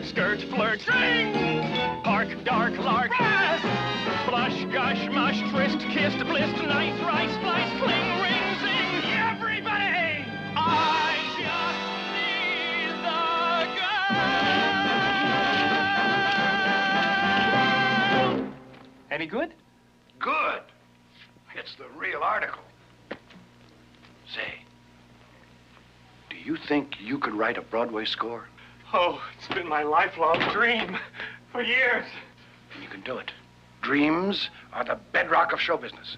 skirt, flirt, string, park, dark, lark, ass, blush, gush, mush, tryst, kissed, blist, nice, rice, splice, cling, ring, zing, everybody! I just need the girl! Any good? Good. It's the real article. Say, do you think you could write a Broadway score? Oh, it's been my lifelong dream for years. And you can do it. Dreams are the bedrock of show business.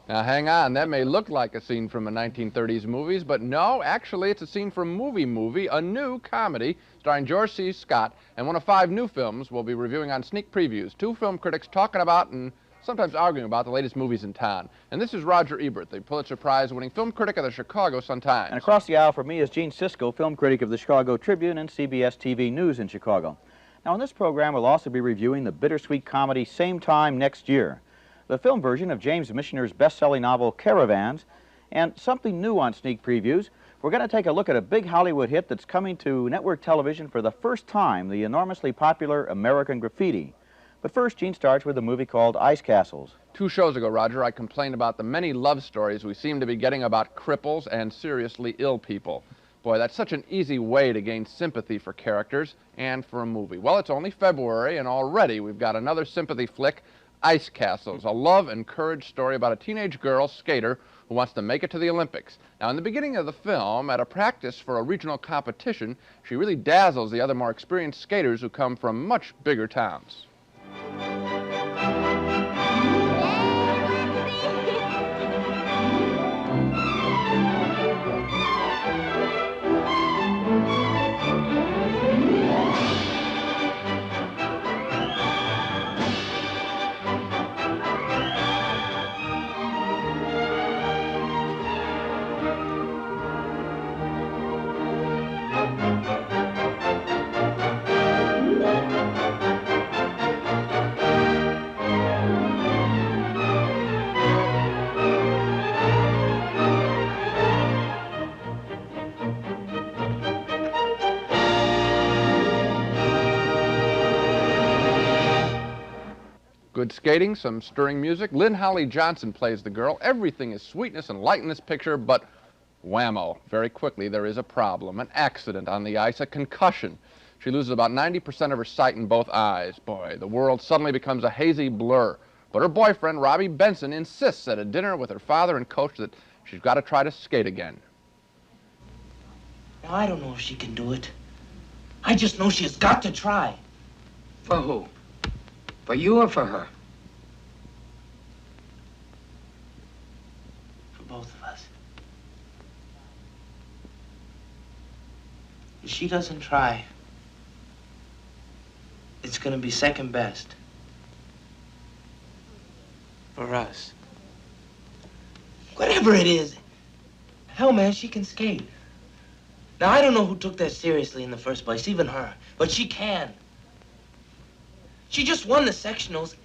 Now, hang on. That may look like a scene from a 1930s movies, but no, actually, it's a scene from Movie, a new comedy starring George C. Scott, and one of 5 new films we'll be reviewing on Sneak Previews. 2 film critics talking about and sometimes arguing about the latest movies in town. And this is Roger Ebert, the Pulitzer Prize-winning film critic of the Chicago Sun-Times. And across the aisle from me is Gene Siskel, film critic of the Chicago Tribune and CBS TV News in Chicago. Now, in this program, we'll also be reviewing the bittersweet comedy Same Time Next Year, the film version of James Missioner's best-selling novel Caravans, and something new on Sneak Previews. We're going to take a look at a big Hollywood hit that's coming to network television for the first time, the enormously popular American Graffiti. But first, Gene starts with a movie called Ice Castles. 2 shows ago, Roger, I complained about the many love stories we seem to be getting about cripples and seriously ill people. Boy, that's such an easy way to gain sympathy for characters and for a movie. Well, it's only February, and already we've got another sympathy flick, Ice Castles, a love and courage story about a teenage girl skater who wants to make it to the Olympics. Now, in the beginning of the film, at a practice for a regional competition, she really dazzles the other more experienced skaters who come from much bigger towns. Good skating, some stirring music. Lynn Holly Johnson plays the girl. Everything is sweetness and light in this picture, but whammo. Very quickly, there is a problem. An accident on the ice, a concussion. She loses about 90% of her sight in both eyes. Boy, the world suddenly becomes a hazy blur. But her boyfriend, Robbie Benson, insists at a dinner with her father and coach that she's got to try to skate again. Now, I don't know if she can do it. I just know she has got to try. For who? For you or for her? For both of us. If she doesn't try, it's gonna be second best. For us. Whatever it is, hell, man, she can skate. Now, I don't know who took that seriously in the first place, even her, but she can. She just won the sectionals.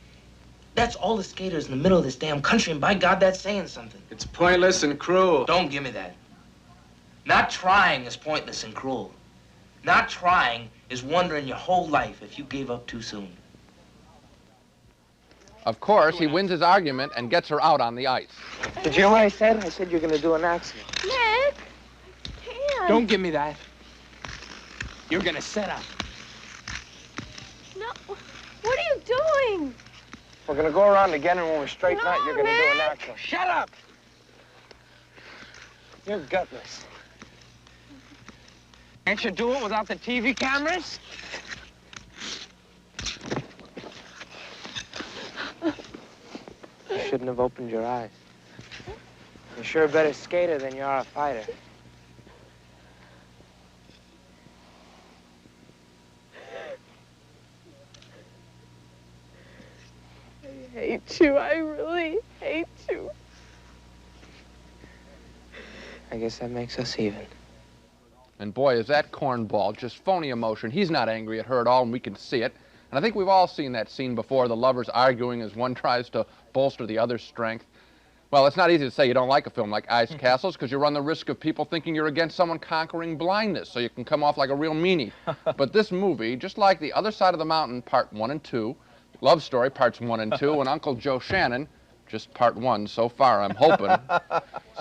That's all the skaters in the middle of this damn country, and by God, that's saying something. It's pointless and cruel. Don't give me that. Not trying is pointless and cruel. Not trying is wondering your whole life if you gave up too soon. Of course, he wins his argument and gets her out on the ice. Did you hear what I said? I said you're going to do an accident. Nick, I can't. Don't give me that. You're going to set up. No. What are you doing? We're going to go around again, and when we're straighten out, you're going to do an Nick. accident. Shut up! You're gutless. Can't you do it without the TV cameras? You shouldn't have opened your eyes. You're sure a better skater than you are a fighter. I hate you. I really hate you. I guess that makes us even. And boy, is that cornball just phony emotion. He's not angry at her at all, and we can see it. And I think we've all seen that scene before, the lovers arguing as one tries to bolster the other's strength. Well, it's not easy to say you don't like a film like Ice Castles because you run the risk of people thinking you're against someone conquering blindness, so you can come off like a real meanie. But this movie, just like The Other Side of the Mountain, Part 1 and 2, Love Story, Parts 1 and 2, and Uncle Joe Shannon, just Part 1 so far, I'm hoping,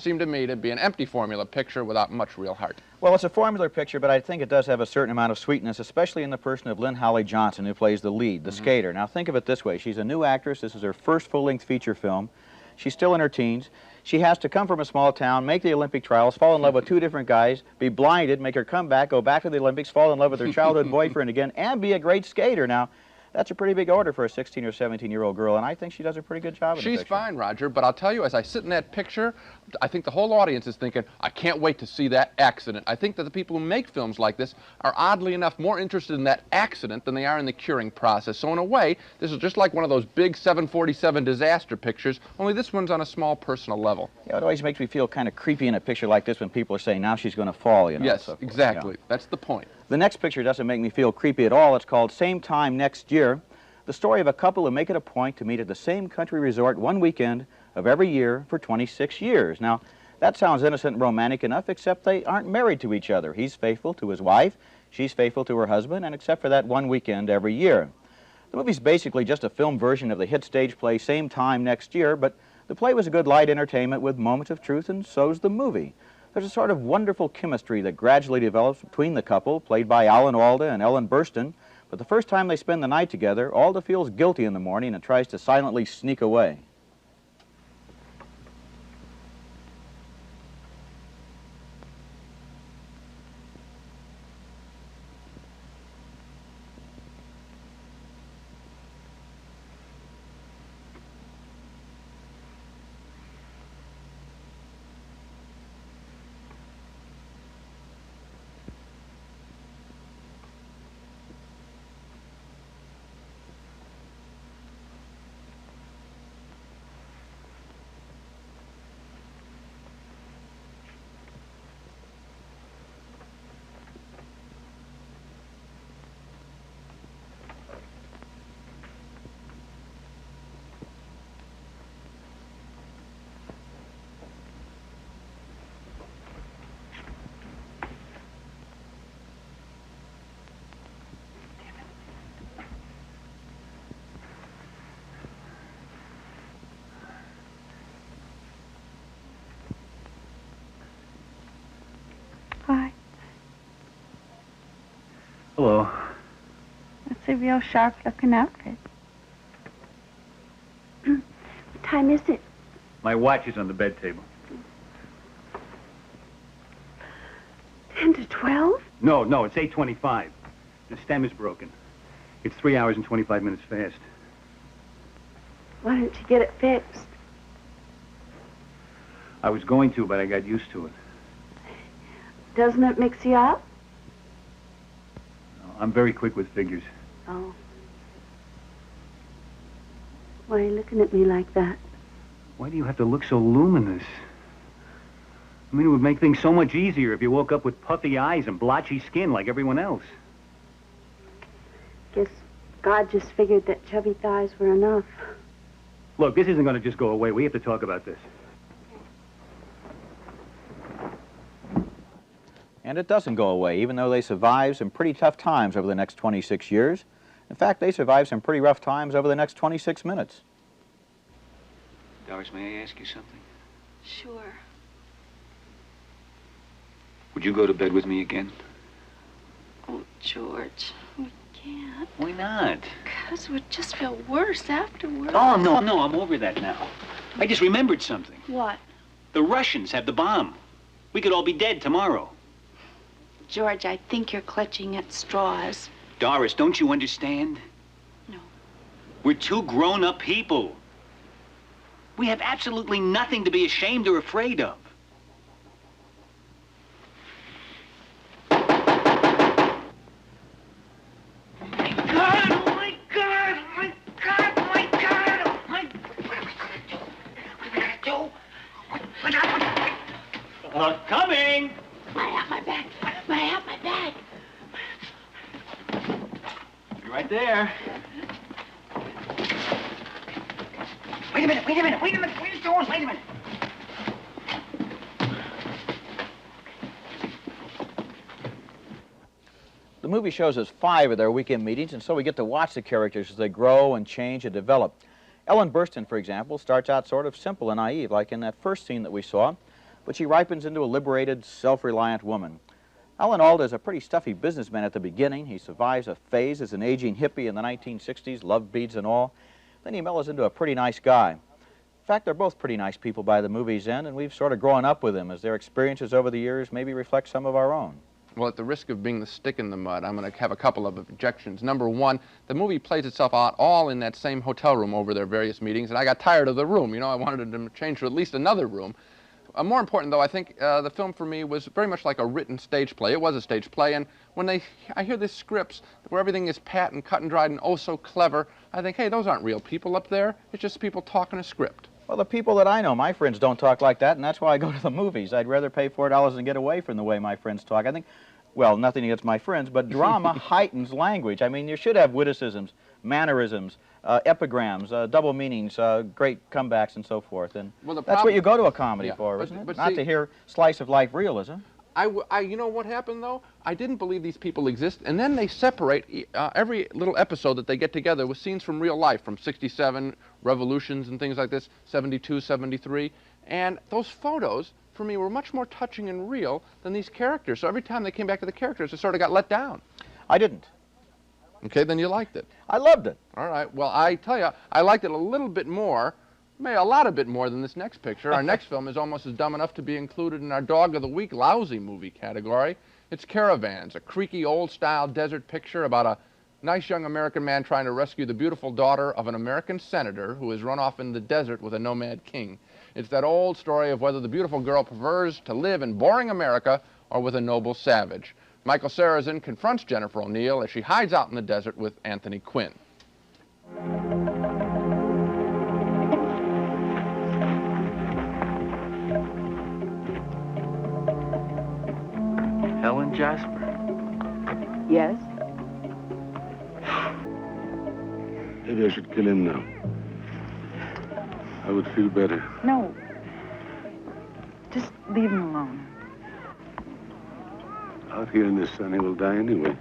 seemed to me to be an empty formula picture without much real heart. Well, it's a formula picture, but I think it does have a certain amount of sweetness, especially in the person of Lynn Holly Johnson, who plays the lead, the skater. Now, think of it this way. She's a new actress. This is her first full-length feature film. She's still in her teens. She has to come from a small town, make the Olympic trials, fall in love with two different guys, be blinded, make her comeback, go back to the Olympics, fall in love with her childhood boyfriend again, and be a great skater. Now, that's a pretty big order for a 16 or 17-year-old girl, and I think she does a pretty good job in the picture. She's fine, Roger, but I'll tell you, as I sit in that picture, I think the whole audience is thinking, I can't wait to see that accident. I think that the people who make films like this are oddly enough more interested in that accident than they are in the curing process. So in a way, this is just like one of those big 747 disaster pictures, only this one's on a small personal level. Yeah, it always makes me feel kind of creepy in a picture like this when people are saying, now she's going to fall, you know. Yes, so, exactly. yeah. That's the point. The next picture doesn't make me feel creepy at all. It's called Same Time Next Year. The story of a couple who make it a point to meet at the same country resort one weekend of every year for 26 years. Now, that sounds innocent and romantic enough, except they aren't married to each other. He's faithful to his wife, she's faithful to her husband, and except for that one weekend every year. The movie's basically just a film version of the hit stage play Same Time Next Year, but the play was a good light entertainment with moments of truth, and so's the movie. There's a sort of wonderful chemistry that gradually develops between the couple, played by Alan Alda and Ellen Burstyn. But the first time they spend the night together, Alda feels guilty in the morning and tries to silently sneak away. Hi. Hello. That's a real sharp-looking outfit. What time is it? My watch is on the bed table. 10 to 12? No, it's 8:25. The stem is broken. It's 3 hours and 25 minutes fast. Why don't you get it fixed? I was going to, but I got used to it. Doesn't it mix you up? I'm very quick with figures. Oh. Why are you looking at me like that? Why do you have to look so luminous? I mean, it would make things so much easier if you woke up with puffy eyes and blotchy skin like everyone else. Guess God just figured that chubby thighs were enough. Look, this isn't going to just go away. We have to talk about this. And it doesn't go away, even though they survive some pretty tough times over the next 26 years. In fact, they survive some pretty rough times over the next 26 minutes. Doris, may I ask you something? Sure. Would you go to bed with me again? Oh, George, we can't. Why not? Because it would just feel worse afterwards. Oh, no, I'm over that now. I just remembered something. What? The Russians have the bomb. We could all be dead tomorrow. George, I think you're clutching at straws. Doris, don't you understand? No. We're two grown-up people. We have absolutely nothing to be ashamed or afraid of. Coming! I have my bag. I have my bag. Be right there. Wait a minute. What are you doing? Wait a minute. The movie shows us 5 of their weekend meetings, and so we get to watch the characters as they grow and change and develop. Ellen Burstyn, for example, starts out sort of simple and naive, like in that first scene that we saw, but she ripens into a liberated, self-reliant woman. Alan Alda is a pretty stuffy businessman at the beginning. He survives a phase as an aging hippie in the 1960s, love beads and all. Then he mellows into a pretty nice guy. In fact, they're both pretty nice people by the movie's end, and we've sort of grown up with them as their experiences over the years maybe reflect some of our own. Well, at the risk of being the stick in the mud, I'm going to have a couple of objections. Number one, the movie plays itself out all in that same hotel room over their various meetings, and I got tired of the room. You know, I wanted them to change to at least another room. More important, though, I think the film for me was very much like a written stage play. It was a stage play, and when I hear these scripts where everything is pat and cut and dried and oh so clever, I think, hey, those aren't real people up there. It's just people talking a script. Well, the people that I know, my friends don't talk like that, and that's why I go to the movies. I'd rather pay $4 and get away from the way my friends talk. I think, well, nothing against my friends, but drama heightens language. I mean, you should have witticisms, mannerisms, epigrams, double meanings, great comebacks, and so forth. And well, that's what you go to a comedy for, isn't it? Not see, to hear slice-of-life realism. You know what happened, though? I didn't believe these people exist, and then they separate every little episode that they get together with scenes from real life, from 67, revolutions and things like this, 72, 73, and those photos, for me, were much more touching and real than these characters. So every time they came back to the characters, I sort of got let down. I didn't. Okay, then you liked it. I loved it. All right, well, I tell you, I liked it a little bit more, maybe a lot bit more than this next picture. Our next film is almost as dumb enough to be included in our Dog of the Week lousy movie category. It's Caravans, a creaky old-style desert picture about a nice young American man trying to rescue the beautiful daughter of an American senator who has run off in the desert with a nomad king. It's that old story of whether the beautiful girl prefers to live in boring America or with a noble savage. Michael Sarrazin confronts Jennifer O'Neill as she hides out in the desert with Anthony Quinn. Helen Jasper. Yes? Maybe I should kill him now. I would feel better. No. Just leave him alone. Out here in the sun, he will die anyway.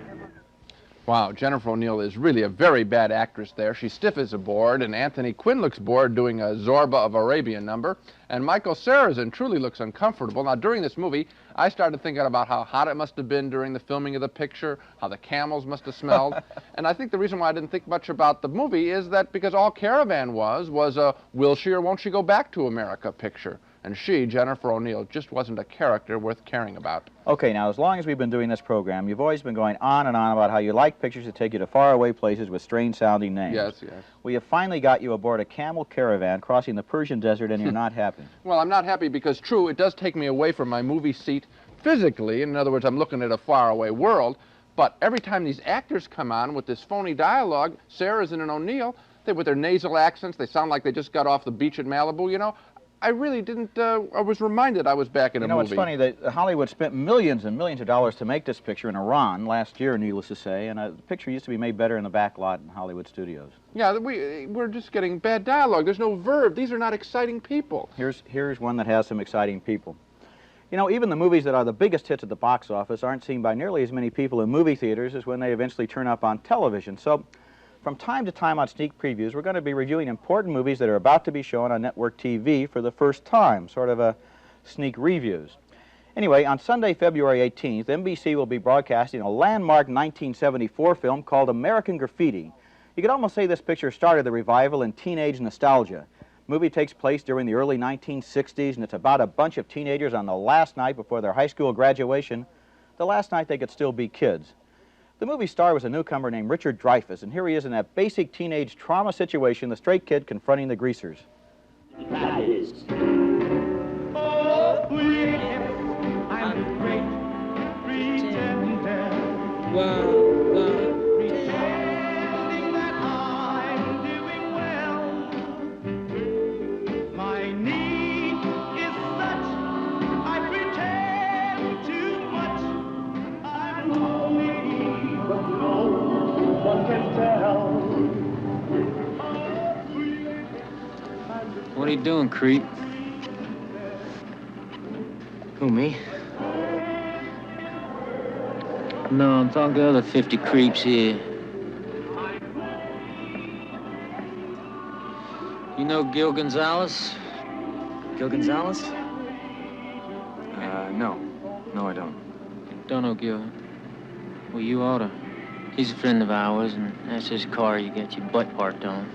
Wow, Jennifer O'Neill is really a very bad actress there. She's stiff as a board, and Anthony Quinn looks bored doing a Zorba of Arabia number, and Michael Sarrazin truly looks uncomfortable. Now, during this movie, I started thinking about how hot it must have been during the filming of the picture, how the camels must have smelled, and I think the reason why I didn't think much about the movie is that because all Caravan was a will she or won't she go back to America picture. And she, Jennifer O'Neill, just wasn't a character worth caring about. Okay, now, as long as we've been doing this program, you've always been going on and on about how you like pictures that take you to faraway places with strange-sounding names. Yes, yes. We have finally got you aboard a camel caravan crossing the Persian desert, and you're not happy. Well, I'm not happy because, true, it does take me away from my movie seat physically. In other words, I'm looking at a faraway world. But every time these actors come on with this phony dialogue, Sarrazin and O'Neill, with their nasal accents, they sound like they just got off the beach at Malibu, you know. I really didn't, I was reminded I was back in a movie. You know, it's funny that Hollywood spent millions and millions of dollars to make this picture in Iran last year, needless to say, and the picture used to be made better in the back lot in Hollywood studios. Yeah, we're just getting bad dialogue. There's no verb. These are not exciting people. Here's one that has some exciting people. You know, even the movies that are the biggest hits at the box office aren't seen by nearly as many people in movie theaters as when they eventually turn up on television. So, from time to time on Sneak Previews, we're going to be reviewing important movies that are about to be shown on network TV for the first time, sort of a sneak reviews. Anyway, on Sunday, February 18th, NBC will be broadcasting a landmark 1974 film called American Graffiti. You could almost say this picture started the revival in teenage nostalgia. The movie takes place during the early 1960s, and it's about a bunch of teenagers on the last night before their high school graduation, the last night they could still be kids. The movie star was a newcomer named Richard Dreyfuss, and here he is in that basic teenage trauma situation, the straight kid confronting the greasers. That is. Oh, yes, I'm the great pretender. Pretending that I'm doing well. My need is such, I pretend too much. I'm lonely. But no one can tell. What are you doing, creep? Who, me? No, I'm talking to the other 50 creeps here. You know Gil Gonzalez? Gil Gonzalez? No. No, I don't. Don't know Gil? Well, you oughta. He's a friend of ours, and that's his car you get your butt parked on.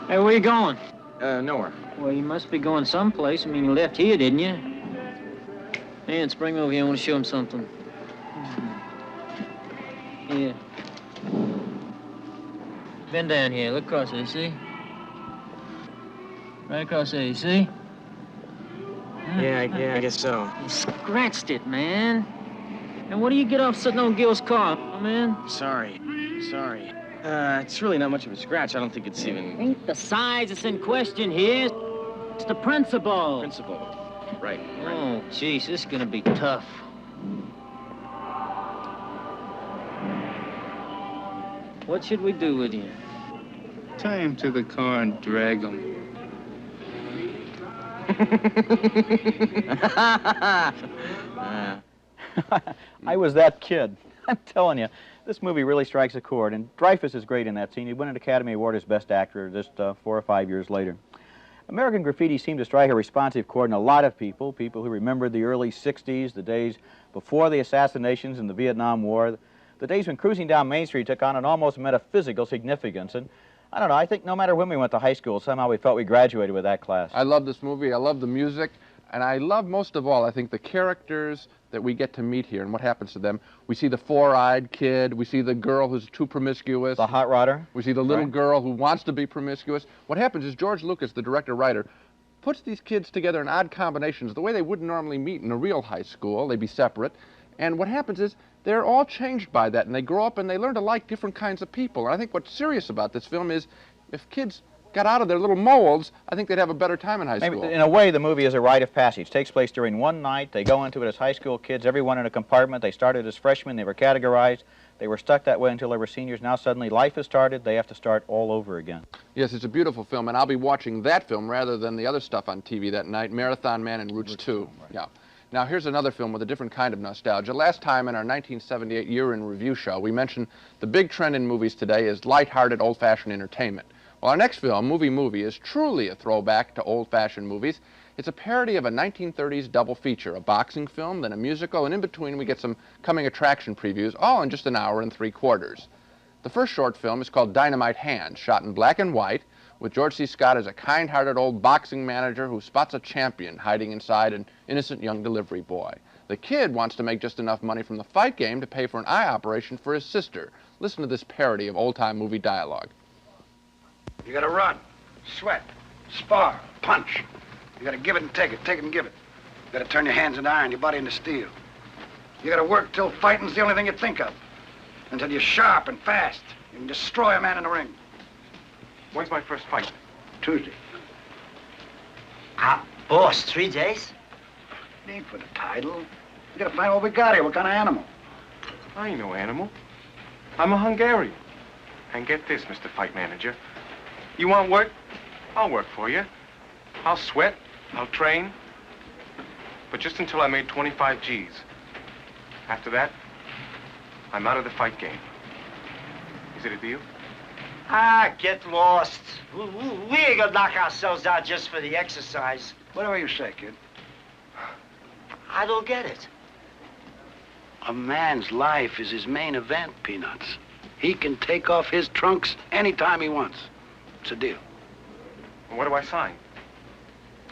Hey, where you going? Nowhere. Well, you must be going someplace. I mean, you left here, didn't you? Man, spring over here. I want to show him something. Here. Bend down here. Look across there, see? Right across there, you see? Yeah, I guess so. You scratched it, man. And what do you get off sitting on Gil's car, man? Sorry. It's really not much of a scratch. I don't think it's even... Ain't the size that's in question here. It's the principle. Principle. Right. Oh, jeez, this is gonna be tough. What should we do with you? Tie him to the car and drag him. I was that kid. I'm telling you, this movie really strikes a chord, and Dreyfuss is great in that scene. He won an Academy Award as Best Actor just 4 or 5 years later. American Graffiti seemed to strike a responsive chord in a lot of people who remembered the early 60s, the days before the assassinations and the Vietnam War, the days when cruising down Main Street took on an almost metaphysical significance. And I don't know, I think no matter when we went to high school, somehow we felt we graduated with that class. I love this movie. I love the music. And I love most of all, I think, the characters that we get to meet here and what happens to them. We see the four-eyed kid. We see the girl who's too promiscuous. The hot rodder. We see the little girl who wants to be promiscuous. What happens is George Lucas, the director-writer, puts these kids together in odd combinations, the way they wouldn't normally meet in a real high school. They'd be separate. And what happens is they're all changed by that, and they grow up and they learn to like different kinds of people. And I think what's serious about this film is if kids got out of their little molds, I think they'd have a better time in high school. In a way, the movie is a rite of passage. It takes place during one night. They go into it as high school kids, everyone in a compartment. They started as freshmen. They were categorized. They were stuck that way until they were seniors. Now suddenly life has started. They have to start all over again. Yes, it's a beautiful film, and I'll be watching that film rather than the other stuff on TV that night, Marathon Man and Roots 2. Right. Yeah. Now, here's another film with a different kind of nostalgia. Last time in our 1978 Year in Review show, we mentioned the big trend in movies today is light-hearted, old-fashioned entertainment. Well, our next film, Movie, is truly a throwback to old-fashioned movies. It's a parody of a 1930s double feature, a boxing film, then a musical, and in between we get some coming attraction previews, all in just an hour and 3/4. The first short film is called Dynamite Hands, shot in black and white, with George C. Scott as a kind-hearted old boxing manager who spots a champion hiding inside an innocent young delivery boy. The kid wants to make just enough money from the fight game to pay for an eye operation for his sister. Listen to this parody of old-time movie dialogue. You gotta run, sweat, spar, punch. You gotta give it and take it and give it. You gotta turn your hands into iron, your body into steel. You gotta work till fighting's the only thing you think of. Until you're sharp and fast. You can destroy a man in the ring. When's my first fight? Tuesday. Boss, 3 days? It ain't for the title. You gotta find what we got here, what kind of animal. I ain't no animal. I'm a Hungarian. And get this, Mr. Fight Manager. You want work? I'll work for you. I'll sweat. I'll train. But just until I made 25 G's. After that, I'm out of the fight game. Is it a deal? Get lost. We ain't gonna knock ourselves out just for the exercise. Whatever you say, kid. I don't get it. A man's life is his main event, Peanuts. He can take off his trunks anytime he wants. It's a deal. What do I sign?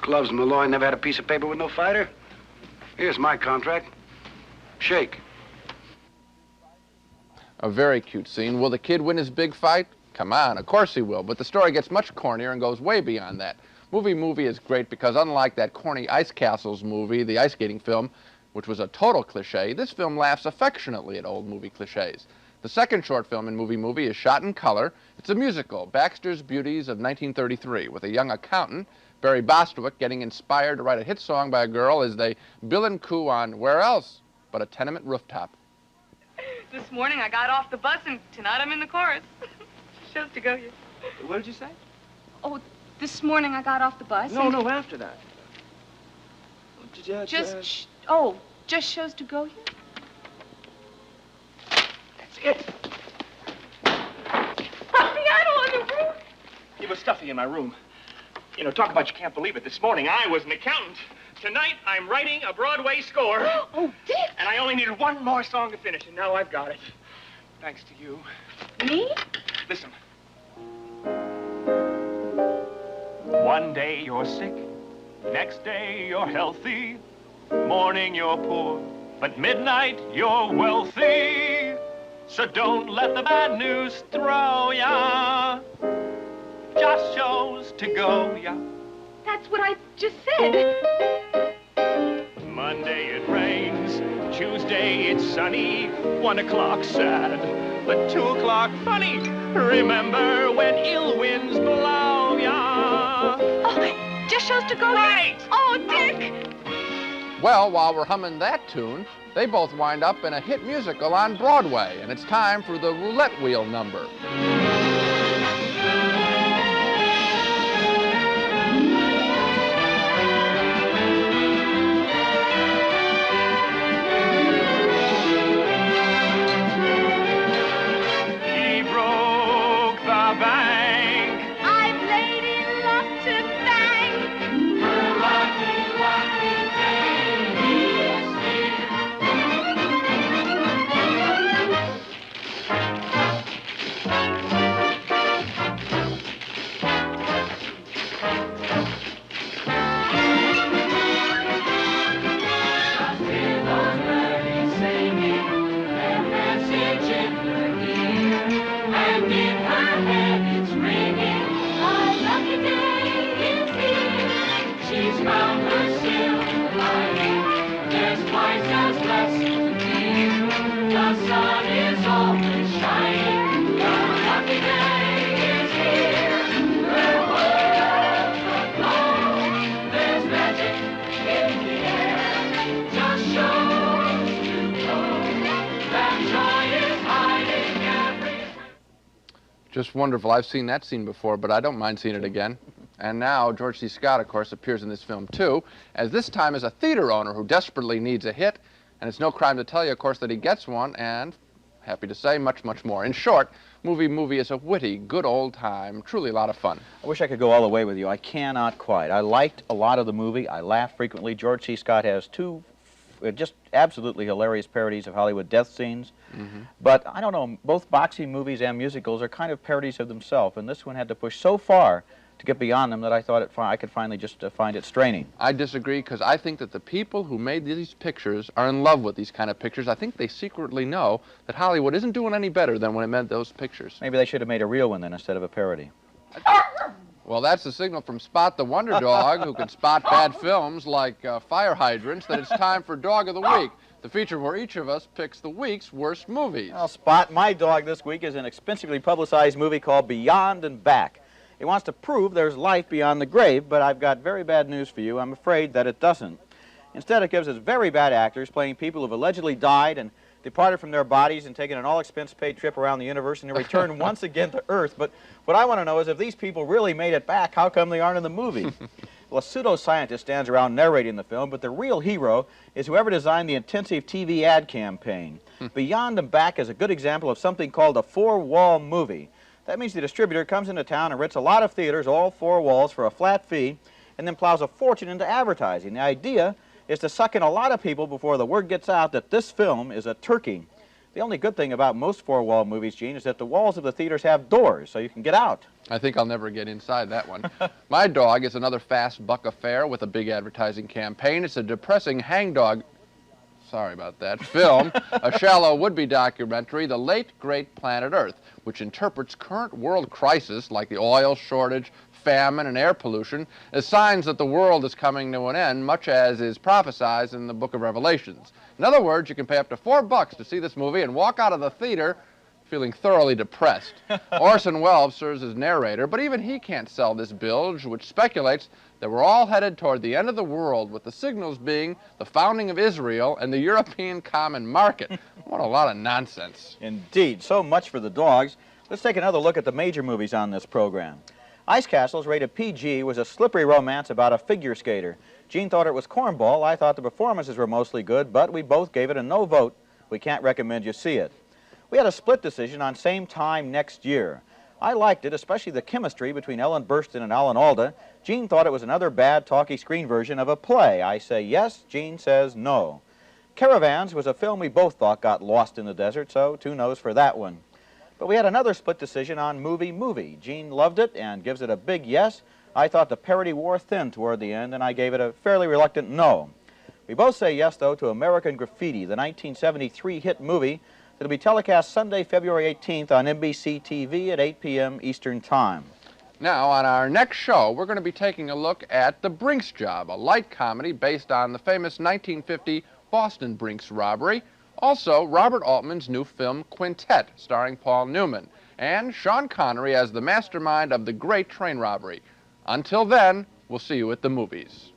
Gloves and Malloy never had a piece of paper with no fighter. Here's my contract. Shake. A very cute scene. Will the kid win his big fight? Come on, of course he will. But the story gets much cornier and goes way beyond that. Movie is great because unlike that corny Ice Castles movie, the ice skating film, which was a total cliche, this film laughs affectionately at old movie cliches. The second short film in Movie is shot in color. It's a musical, Baxter's Beauties of 1933, with a young accountant, Barry Bostwick, getting inspired to write a hit song by a girl as they bill and coo on where else but a tenement rooftop. This morning I got off the bus and tonight I'm in the chorus. Shows to go here. What did you say? Oh, This morning I got off the bus. No, no, after that. Just shows to go here? That's it. Piano on the roof. You were stuffy in my room. You know, talk about you can't believe it. This morning I was an accountant. Tonight I'm writing a Broadway score. Oh, Dick. And I only needed one more song to finish, and now I've got it. Thanks to you. Me? Listen. One day you're sick, next day you're healthy, morning you're poor, but midnight you're wealthy. So don't let the bad news throw ya. Just shows to go ya. That's what I just said. Monday it rains, Tuesday it's sunny, 1 o'clock sad, but 2 o'clock funny. Remember when ill winds blow ya. Oh, just shows to go right. Here. Oh, Dick. Well, while we're humming that tune, they both wind up in a hit musical on Broadway, and it's time for the roulette wheel number. He broke the bank. I've Lady Luck to thank. Her lucky, lucky day is here. Just wonderful. I've seen that scene before, but I don't mind seeing it again. And now George C. Scott, of course, appears in this film too, as this time as a theater owner who desperately needs a hit. And it's no crime to tell you, of course, that he gets one, and happy to say, much, much more. In short, Movie is a witty, good old time, truly a lot of fun. I wish I could go all the way with you. I cannot quite. I liked a lot of the movie. I laughed frequently. George C. Scott has two just absolutely hilarious parodies of Hollywood death scenes. But I don't know, both boxing movies and musicals are kind of parodies of themselves, and this one had to push so far to get beyond them that I thought I could finally just find it straining. I disagree, because I think that the people who made these pictures are in love with these kind of pictures. I think they secretly know that Hollywood isn't doing any better than when it made those pictures. Maybe they should have made a real one then instead of a parody. Well, that's the signal from Spot the Wonder Dog, who can spot bad films like fire hydrants, that it's time for Dog of the Week, the feature where each of us picks the week's worst movies. Well, Spot, my dog this week is an expensively publicized movie called Beyond and Back. It wants to prove there's life beyond the grave, but I've got very bad news for you. I'm afraid that it doesn't. Instead, it gives us very bad actors playing people who've allegedly died and departed from their bodies and taken an all-expense-paid trip around the universe and returned once again to Earth. But what I want to know is if these people really made it back, how come they aren't in the movie? Well, a pseudoscientist stands around narrating the film, but the real hero is whoever designed the intensive TV ad campaign. Beyond and Back is a good example of something called a four-wall movie. That means the distributor comes into town and rents a lot of theaters, all four walls, for a flat fee, and then plows a fortune into advertising. The idea is to suck in a lot of people before the word gets out that this film is a turkey. The only good thing about most four-wall movies, Gene, is that the walls of the theaters have doors, so you can get out. I think I'll never get inside that one. My Dog is another fast buck affair with a big advertising campaign. It's a depressing hangdog, sorry about that, film, a shallow would-be documentary, The Late Great Planet Earth, which interprets current world crisis like the oil shortage, famine, and air pollution as signs that the world is coming to an end, much as is prophesied in the book of Revelations. In other words, you can pay up to $4 to see this movie and walk out of the theater feeling thoroughly depressed. Orson Welles serves as narrator, but even he can't sell this bilge, which speculates that we're all headed toward the end of the world, with the signals being the founding of Israel and the European Common Market. What a lot of nonsense. Indeed, so much for the dogs. Let's take another look at the major movies on this program. Ice Castles, rated PG, was a slippery romance about a figure skater. Gene thought it was cornball. I thought the performances were mostly good, but we both gave it a no vote. We can't recommend you see it. We had a split decision on Same Time Next Year. I liked it, especially the chemistry between Ellen Burstyn and Alan Alda. Gene thought it was another bad, talky screen version of a play. I say yes, Gene says no. Caravans was a film we both thought got lost in the desert, so 2 no's for that one. But we had another split decision on Movie. Gene loved it and gives it a big yes. I thought the parody wore thin toward the end, and I gave it a fairly reluctant no. We both say yes, though, to American Graffiti, the 1973 hit movie that'll be telecast Sunday, February 18th on NBC TV at 8 p.m. Eastern Time. Now, on our next show, we're going to be taking a look at The Brinks Job, a light comedy based on the famous 1950 Boston Brinks robbery. Also, Robert Altman's new film, Quintet, starring Paul Newman, and Sean Connery as the mastermind of the great train robbery. Until then, we'll see you at the movies.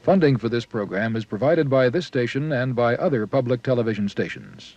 Funding for this program is provided by this station and by other public television stations.